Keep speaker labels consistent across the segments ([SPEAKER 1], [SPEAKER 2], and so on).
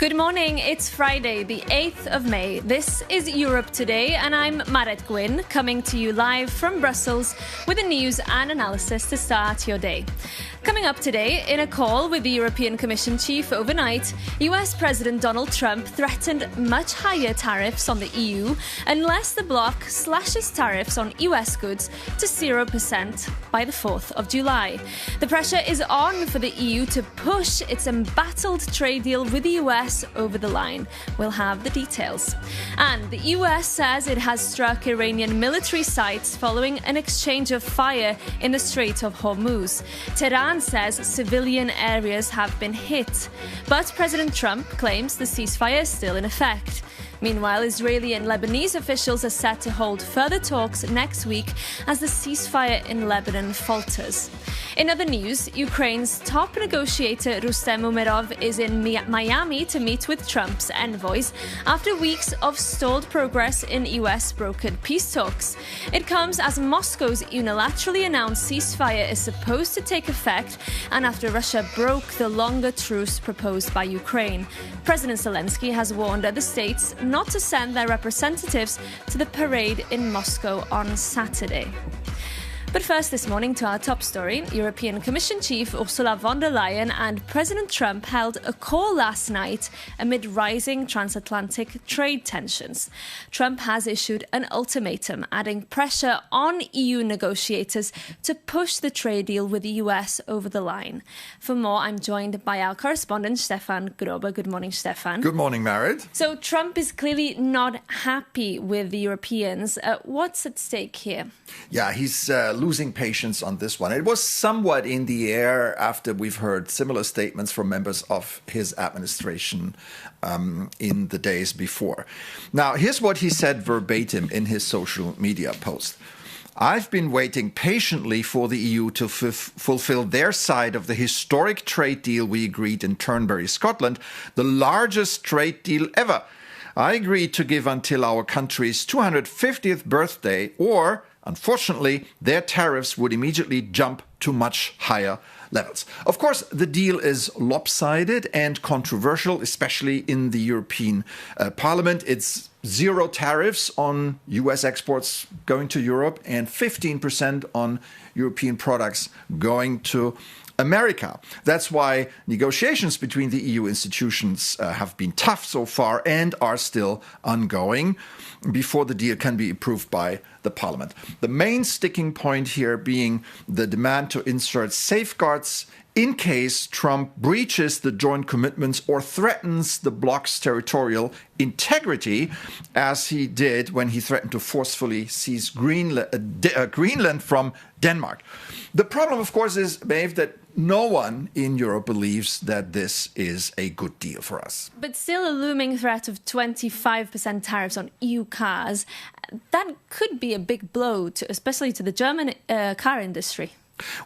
[SPEAKER 1] Good morning, it's Friday, the 8th of May. This is Europe Today, and I'm Marit Gwyn, coming to you live from Brussels with the news and analysis to start your day. Coming up today, in a call with the European Commission chief overnight, US President Donald Trump threatened much higher tariffs on the EU unless the bloc slashes tariffs on US goods to 0% by the 4th of July. The pressure is on for the EU to push its embattled trade deal with the US over the line. We'll have the details. And the US says it has struck Iranian military sites following an exchange of fire in the Strait of Hormuz. Tehran says civilian areas have been hit, but President Trump claims the ceasefire is still in effect. Meanwhile, Israeli and Lebanese officials are set to hold further talks next week as the ceasefire in Lebanon falters. In other news, Ukraine's top negotiator Rustem Umerov is in Miami to meet with Trump's envoys after weeks of stalled progress in US-brokered peace talks. It comes as Moscow's unilaterally announced ceasefire is supposed to take effect and after Russia broke the longer truce proposed by Ukraine. President Zelensky has warned other states not to send their representatives to the parade in Moscow on Saturday. But first this morning to our top story. European Commission Chief Ursula von der Leyen and President Trump held a call last night amid rising transatlantic trade tensions. Trump has issued an ultimatum, adding pressure on EU negotiators to push the trade deal with the US over the line. For more, I'm joined by our correspondent, Stefan Grober. Good morning, Stefan.
[SPEAKER 2] Good morning, Marit.
[SPEAKER 1] So Trump is clearly not happy with the Europeans. What's at stake here?
[SPEAKER 2] Yeah, he's losing patience on this one. It was somewhat in the air after we've heard similar statements from members of his administration in the days before. Now, here's what he said verbatim in his social media post. I've been waiting patiently for the EU to fulfill their side of the historic trade deal we agreed in Turnberry, Scotland, the largest trade deal ever. I agreed to give until our country's 250th birthday, or unfortunately, their tariffs would immediately jump to much higher levels. Of course, the deal is lopsided and controversial, especially in the European Parliament. It's zero tariffs on US exports going to Europe and 15% on European products going to America. That's why negotiations between the EU institutions have been tough so far and are still ongoing before the deal can be approved by the Parliament. The main sticking point here being the demand to insert safeguards in case Trump breaches the joint commitments or threatens the bloc's territorial integrity, as he did when he threatened to forcefully seize Greenland from Denmark. The problem, of course, is, Maeve, that no one in Europe believes that this is a good deal for us.
[SPEAKER 1] But still a looming threat of 25% tariffs on EU cars. That could be a big blow, especially to the German car industry.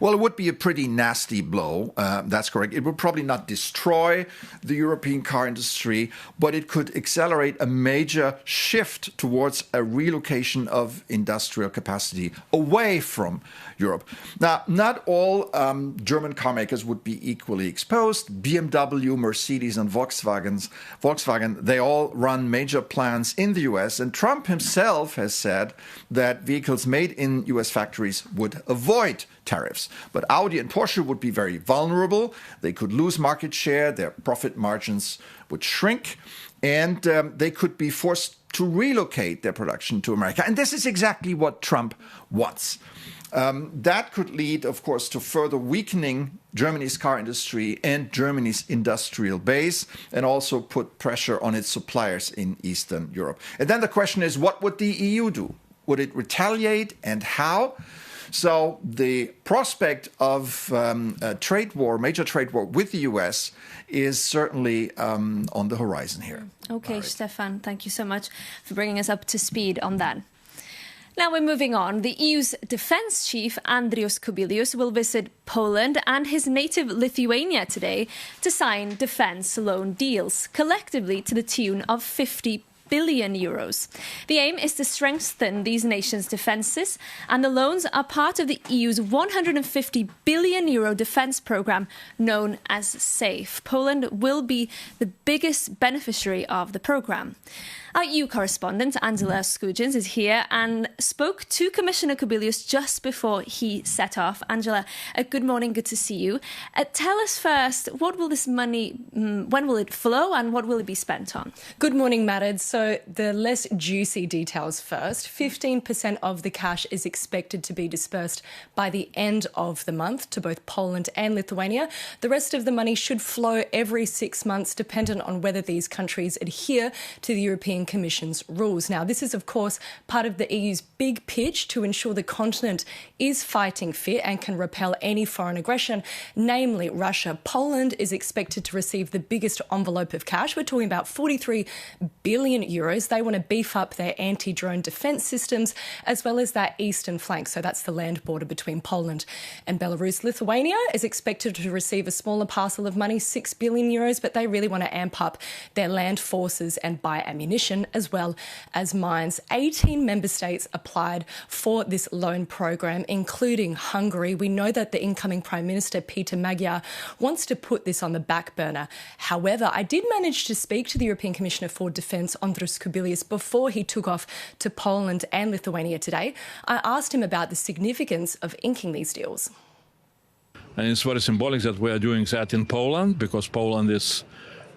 [SPEAKER 2] Well, it would be a pretty nasty blow. That's correct. It would probably not destroy the European car industry, but it could accelerate a major shift towards a relocation of industrial capacity away from Europe. Now, not all German car makers would be equally exposed. BMW, Mercedes, and Volkswagen, they all run major plants in the US, and Trump himself has said that vehicles made in US factories would avoid tariffs. But Audi and Porsche would be very vulnerable. They could lose market share, their profit margins would shrink, and they could be forced to relocate their production to America. And this is exactly what Trump wants. That could lead, of course, to further weakening Germany's car industry and Germany's industrial base, and also put pressure on its suppliers in Eastern Europe. And then the question is, what would the EU do? Would it retaliate, and how? So the prospect of a trade war, major trade war with the US is certainly on the horizon here.
[SPEAKER 1] Okay, right. Stefan, thank you so much for bringing us up to speed on that. Now we're moving on. The EU's defence chief, Andrius Kobylius, will visit Poland and his native Lithuania today to sign defence loan deals, collectively to the tune of 50 billion euros. The aim is to strengthen these nations' defences, and the loans are part of the EU's 150 billion euro defence programme known as SAFE. Poland will be the biggest beneficiary of the programme. Our EU correspondent, Angela Skujins, is here and spoke to Commissioner Kobylius just before he set off. Angela, good morning, good to see you. Tell us first, what will this money, when will it flow and what will it be spent on?
[SPEAKER 3] Good morning, Marid. So the less juicy details first. 15% of the cash is expected to be dispersed by the end of the month to both Poland and Lithuania. The rest of the money should flow every 6 months, dependent on whether these countries adhere to the European Commission's rules. Now, this is, of course, part of the EU's big pitch to ensure the continent is fighting fit and can repel any foreign aggression, namely Russia. Poland is expected to receive the biggest envelope of cash. We're talking about 43 billion euros. They want to beef up their anti-drone defence systems as well as that eastern flank. So that's the land border between Poland and Belarus. Lithuania is expected to receive a smaller parcel of money, 6 billion euros, but they really want to amp up their land forces and buy ammunition as well as mines. 18 member states applied for this loan program, including Hungary. We know that the incoming Prime Minister, Peter Magyar, wants to put this on the back burner. However, I did manage to speak to the European Commissioner for Defence, Andrius Kubilius, before he took off to Poland and Lithuania today. I asked him about the significance of inking these deals.
[SPEAKER 4] And it's very symbolic that we are doing that in Poland, because Poland is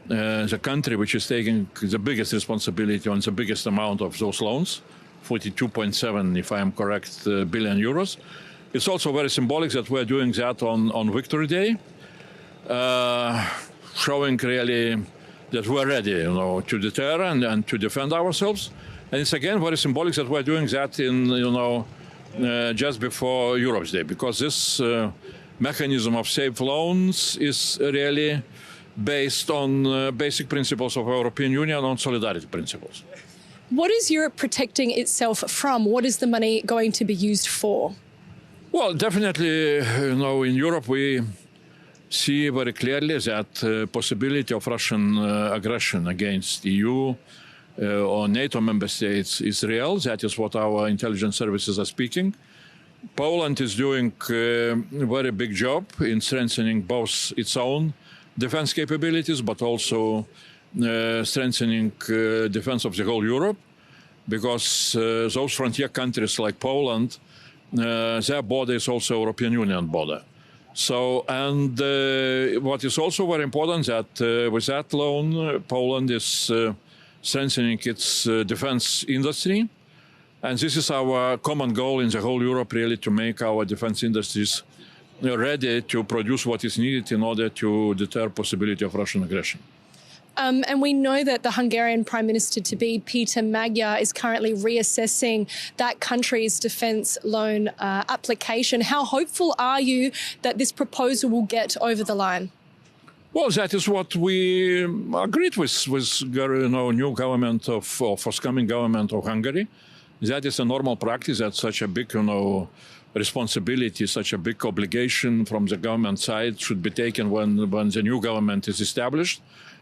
[SPEAKER 4] the country which is taking the biggest responsibility on the biggest amount of those loans, 42.7, if I am correct, billion euros. It's also very symbolic that we are doing that on Victory Day, showing really that we are ready, to deter and to defend ourselves. And it's again very symbolic that we are doing that in, just before Europe's Day, because this mechanism of safe loans is really based on basic principles of European Union, on solidarity principles.
[SPEAKER 3] What is Europe protecting itself from? What is the money going to be used for?
[SPEAKER 4] Well, definitely, in Europe we see very clearly that possibility of Russian aggression against EU or NATO member states is real. That is what our intelligence services are speaking. Poland is doing a very big job in strengthening both its own defense capabilities, but also strengthening defense of the whole Europe, because those frontier countries like Poland, their border is also European Union border. So, and what is also very important that with that loan, Poland is strengthening its defense industry. And this is our common goal in the whole Europe, really, to make our defense industries ready to produce what is needed in order to deter possibility of Russian aggression.
[SPEAKER 3] And we know that the Hungarian Prime Minister-to-be, Peter Magyar, is currently reassessing that country's defence loan application. How hopeful are you that this proposal will get over the line?
[SPEAKER 4] Well, that is what we agreed with new government or forthcoming government of Hungary. That is a normal practice, that such a big, responsibility, such a big obligation from the government side should be taken when the new government is established.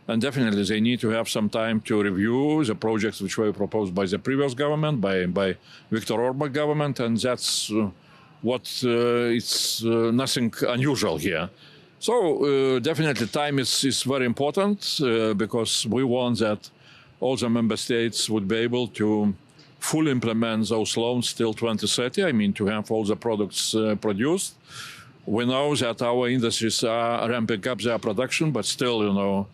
[SPEAKER 4] And definitely they need to have some time to review the projects which were proposed by the previous government, by Viktor Orban government, and that's it's nothing unusual here. So definitely time is very important because we want that all the member states would be able to fully implement those loans till 2030, to have all the products produced. We know that our industries are ramping up their production, but still,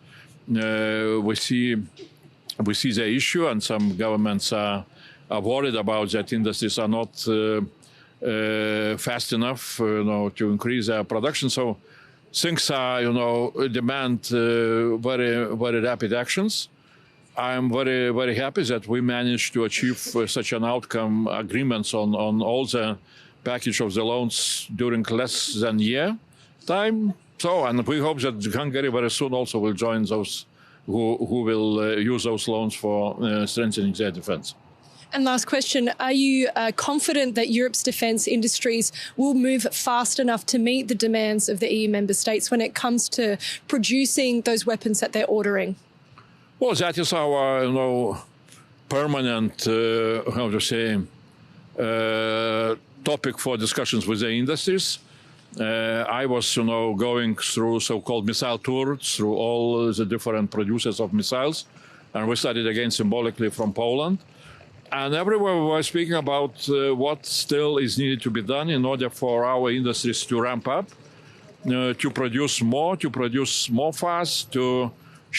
[SPEAKER 4] we see the issue, and some governments are worried about that industries are not fast enough, to increase their production. So things are, demand very, very rapid actions. I'm very, very happy that we managed to achieve such an outcome, agreements on all the package of the loans during less than a year time. So, and we hope that Hungary very soon also will join those who will use those loans for strengthening their defense.
[SPEAKER 3] And last question, are you confident that Europe's defence industries will move fast enough to meet the demands of the EU member states when it comes to producing those weapons that they're ordering?
[SPEAKER 4] Well, that is our permanent, topic for discussions with the industries. I was, going through so-called missile tours through all the different producers of missiles, and we started again symbolically from Poland. And everywhere we were speaking about what still is needed to be done in order for our industries to ramp up, to produce more fast, to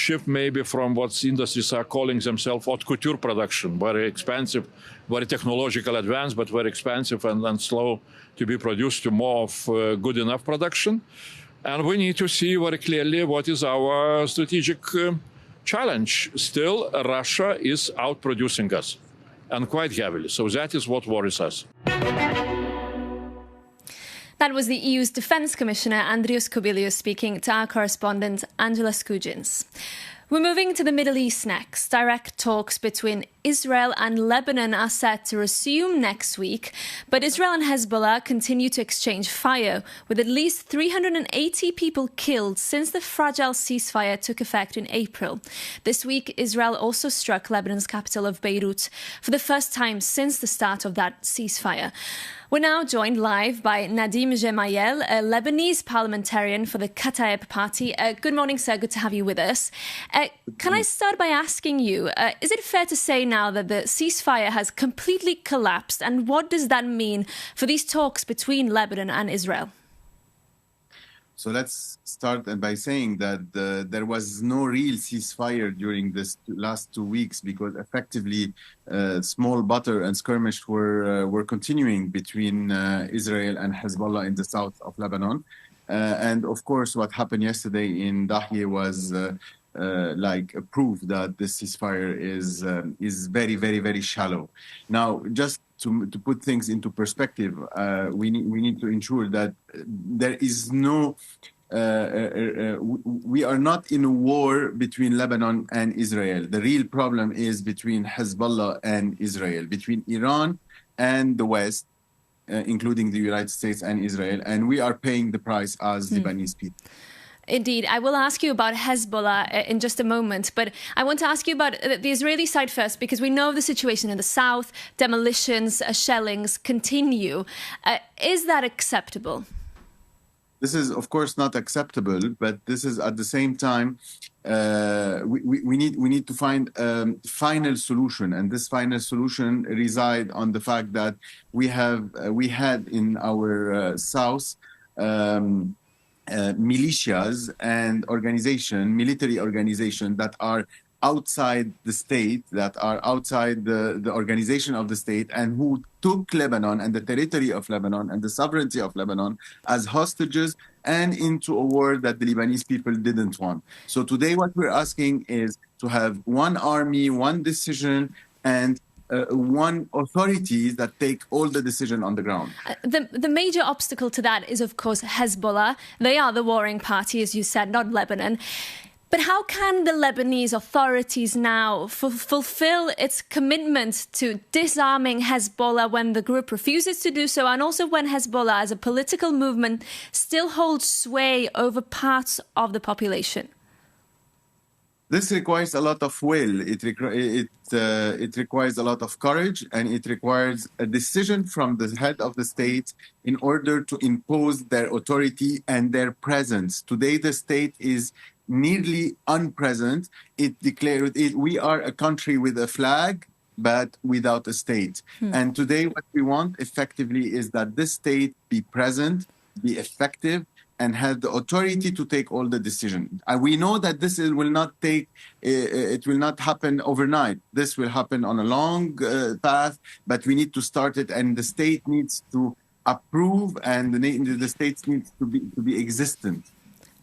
[SPEAKER 4] shift maybe from what industries are calling themselves haute couture production, very expensive, very technological advanced, but very expensive and slow to be produced, to more of good enough production. And we need to see very clearly what is our strategic challenge. Still, Russia is outproducing us, and quite heavily. So that is what worries us.
[SPEAKER 1] That was the EU's Defence Commissioner, Andrius Kobylius, speaking to our correspondent, Angela Skujins. We're moving to the Middle East next. Direct talks between Israel and Lebanon are set to resume next week, but Israel and Hezbollah continue to exchange fire, with at least 380 people killed since the fragile ceasefire took effect in April. This week, Israel also struck Lebanon's capital of Beirut for the first time since the start of that ceasefire. We're now joined live by Nadim Gemayel, a Lebanese parliamentarian for the Kataeb Party. Good morning, sir. Good to have you with us. Can I start by asking you, is it fair to say now that the ceasefire has completely collapsed? And what does that mean for these talks between Lebanon and Israel?
[SPEAKER 5] So let's start by saying that there was no real ceasefire during this last 2 weeks, because effectively small butter and skirmish were continuing between Israel and Hezbollah in the south of Lebanon. And of course, what happened yesterday in Dahye was like a proof that the ceasefire is very, very, very shallow. Now, just to put things into perspective, we need to ensure that there is no, we are not in a war between Lebanon and Israel. The real problem is between Hezbollah and Israel, between Iran and the West, including the United States and Israel, and we are paying the price as Lebanese people.
[SPEAKER 1] Indeed. I will ask you about Hezbollah in just a moment, but I want to ask you about the Israeli side first, because we know the situation in the south, demolitions, shellings continue. Is that acceptable?
[SPEAKER 5] This is, of course, not acceptable, but this is at the same time, we need to find a final solution, and this final solution resides on the fact that we had in our south militias and military organization that are outside the state, that are outside the organization of the state, and who took Lebanon and the territory of Lebanon and the sovereignty of Lebanon as hostages and into a war that the Lebanese people didn't want. So today what we're asking is to have one army, one decision, and one authority that take all the decision on the ground.
[SPEAKER 1] The major obstacle to that is, of course, Hezbollah. They are the warring party, as you said, not Lebanon. But how can the Lebanese authorities now fulfill its commitment to disarming Hezbollah when the group refuses to do so, and also when Hezbollah as a political movement still holds sway over parts of the population?
[SPEAKER 5] This requires a lot of will. It requires a lot of courage, and it requires a decision from the head of the state in order to impose their authority and their presence. Today, the state is nearly unpresent. It declared we are a country with a flag, but without a state. And today, what we want effectively is that this state be present, be effective, and have the authority to take all the decisions. And we know that this will not happen overnight. This will happen on a long path, but we need to start it, and the state needs to approve, and the state needs to be existent.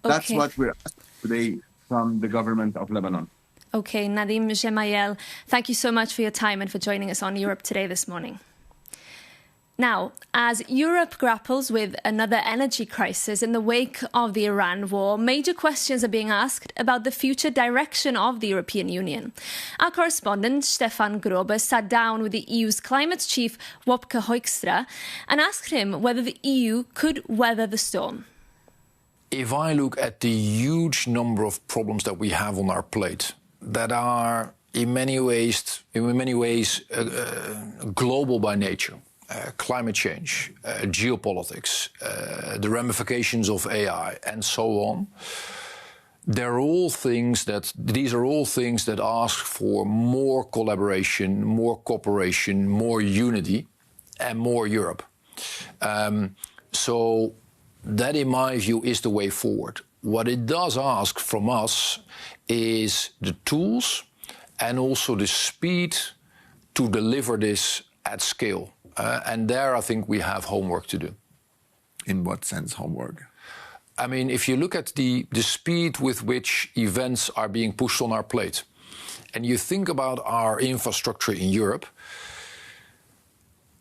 [SPEAKER 5] Okay. That's what we're asking today from the government of Lebanon.
[SPEAKER 1] Okay, Nadim Gemayel, thank you so much for your time and for joining us on Europe Today this morning. Now, as Europe grapples with another energy crisis in the wake of the Iran war, major questions are being asked about the future direction of the European Union. Our correspondent, Stefan Grobe, sat down with the EU's climate chief, Hookstra, and asked him whether the EU could weather the storm.
[SPEAKER 6] If I look at the huge number of problems that we have on our plate that are in many ways, global by nature. Climate change, geopolitics, the ramifications of AI, and so on. These are all things that ask for more collaboration, more cooperation, more unity, and more Europe. So that, in my view, is the way forward. What it does ask from us is the tools and also the speed to deliver this at scale. And there, I think we have homework to do.
[SPEAKER 2] In what sense, homework?
[SPEAKER 6] I mean, if you look at the speed with which events are being pushed on our plate, and you think about our infrastructure in Europe,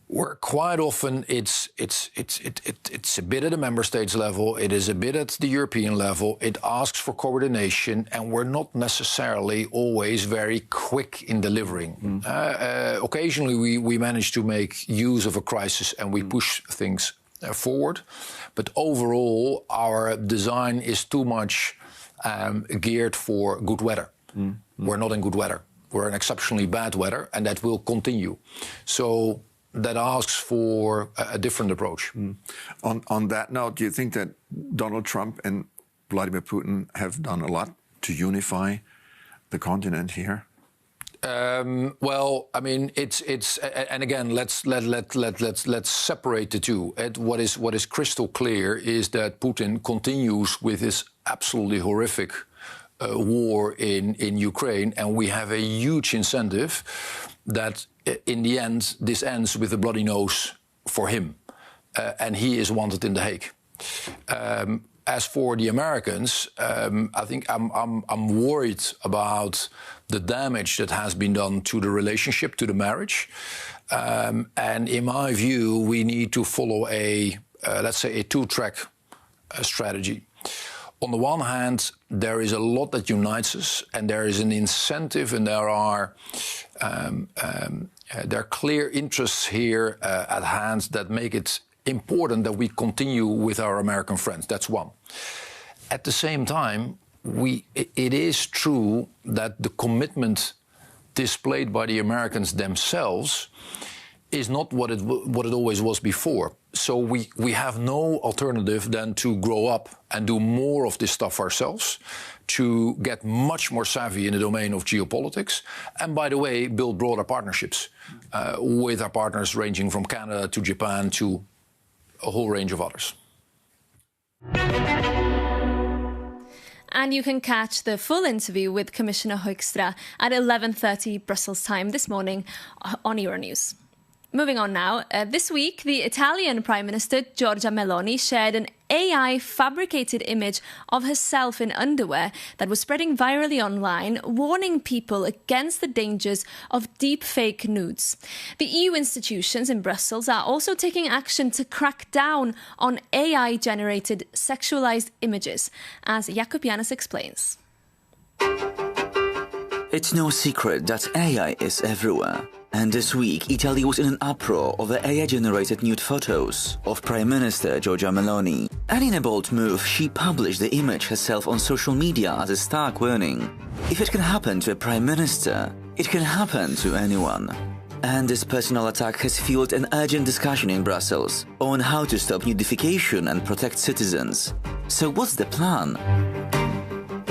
[SPEAKER 6] where quite often it's a bit at the member states level, it is a bit at the European level, it asks for coordination, and we're not necessarily always very quick in delivering. Occasionally we manage to make use of a crisis and we push things forward, but overall our design is too much geared for good weather. We're not in good weather. We're in exceptionally bad weather, and that will continue. So that asks for a different approach.
[SPEAKER 2] On that note, do you think that Donald Trump and Vladimir Putin have done a lot to unify the continent here?
[SPEAKER 6] Well, I mean, it's and again, let's separate the two. What is crystal clear is that Putin continues with his absolutely horrific war in Ukraine, and we have a huge incentive that in the end this ends with a bloody nose for him, and he is wanted in The Hague. As for the Americans, I think I'm worried about the damage that has been done to the relationship, to the marriage, and in my view, we need to follow let's say a two-track strategy. On the one hand, there is a lot that unites us, and there is an incentive, and there are clear interests here at hand that make it important that we continue with our American friends. That's one. At the same time, it is true that the commitment displayed by the Americans themselves is not what it always was before. So we have no alternative than to grow up and do more of this stuff ourselves, to get much more savvy in the domain of geopolitics, and by the way, build broader partnerships with our partners ranging from Canada to Japan to a whole range of others.
[SPEAKER 1] And you can catch the full interview with Commissioner Hookstra at 11:30 Brussels time this morning on Euronews. Moving on now, this week the Italian Prime Minister Giorgia Meloni shared an AI-fabricated image of herself in underwear that was spreading virally online, warning people against the dangers of deepfake nudes. The EU institutions in Brussels are also taking action to crack down on AI-generated sexualized images, as Jakub Janis explains.
[SPEAKER 7] It's no secret that AI is everywhere. And this week, Italy was in an uproar over AI-generated nude photos of Prime Minister Giorgia Meloni. And in a bold move, she published the image herself on social media as a stark warning. If it can happen to a Prime Minister, it can happen to anyone. And this personal attack has fueled an urgent discussion in Brussels on how to stop nudification and protect citizens. So what's the plan?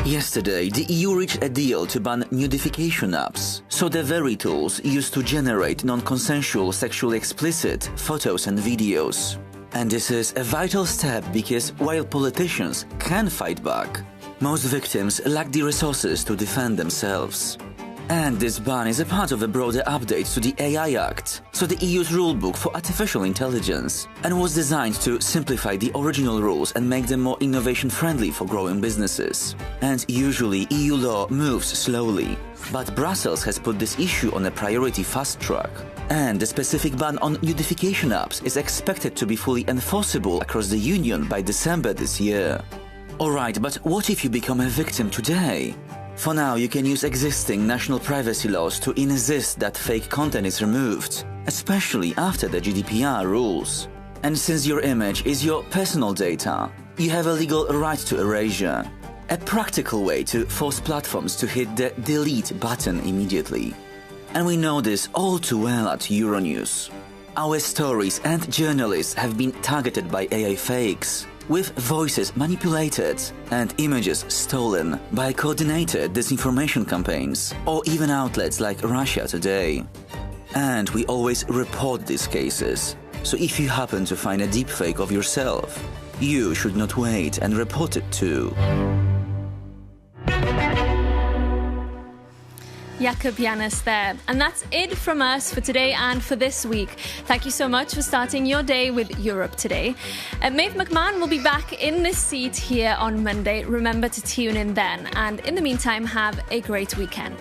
[SPEAKER 7] Yesterday, the EU reached a deal to ban nudification apps, so the very tools used to generate non-consensual sexually explicit photos and videos. And this is a vital step because while politicians can fight back, most victims lack the resources to defend themselves. And this ban is a part of a broader update to the AI Act, so the EU's rulebook for artificial intelligence, and was designed to simplify the original rules and make them more innovation-friendly for growing businesses. And usually EU law moves slowly, but Brussels has put this issue on a priority fast track. And the specific ban on nudification apps is expected to be fully enforceable across the Union by December this year. Alright, but what if you become a victim today? For now, you can use existing national privacy laws to insist that fake content is removed, especially after the GDPR rules. And since your image is your personal data, you have a legal right to erasure. a practical way to force platforms to hit the delete button immediately. And we know this all too well at Yoronews. Our stories and journalists have been targeted by AI fakes, with voices manipulated and images stolen by coordinated disinformation campaigns, or even outlets like Russia Today. And we always report these cases, so if you happen to find a deepfake of yourself, you should not wait and report it too.
[SPEAKER 1] Jakub Janis there. And that's it from us for today and for this week. Thank you so much for starting your day with Europe Today. Maeve McMahon will be back in this seat here on Monday. Remember to tune in then. And in the meantime, have a great weekend.